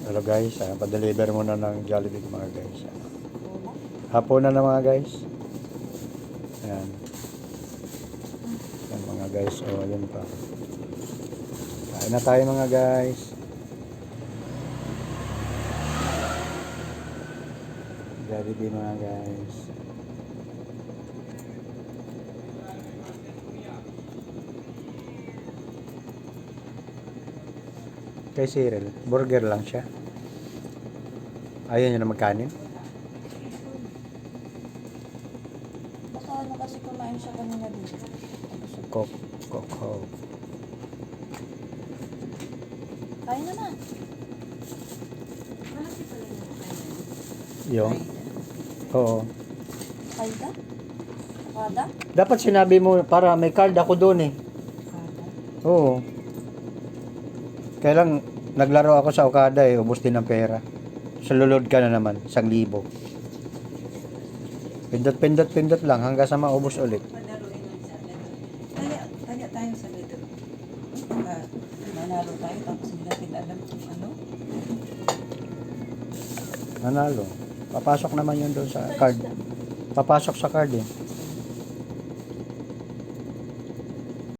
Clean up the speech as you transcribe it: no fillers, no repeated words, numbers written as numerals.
Hello guys, pa-deliver muna ng Jollibee mga guys. Hapon na mga guys. Ayan. Ayan mga guys, ayun pa. Kain na tayo mga guys. Jollibee mga guys. Kay Cyril, burger lang siya. Ayaw niya na magkanin. Baka ano kasi kumain siya kanina dito. Kok. Kain na na. Yung. Oo. Kaida? Kada? Dapat sinabi mo para may card ako doon eh. Kada. Oo. Kaya lang, naglaro ako sa Okada eh, ubos din ng pera. Sululod ka na naman, 1,000. Pindot lang hanggang sa maubos ulit. Kaya tayo sa dito. Nanalo tayo tapos hindi natin alam kung ano. Nanalo. Papasok naman yun doon sa card. Papasok sa card eh.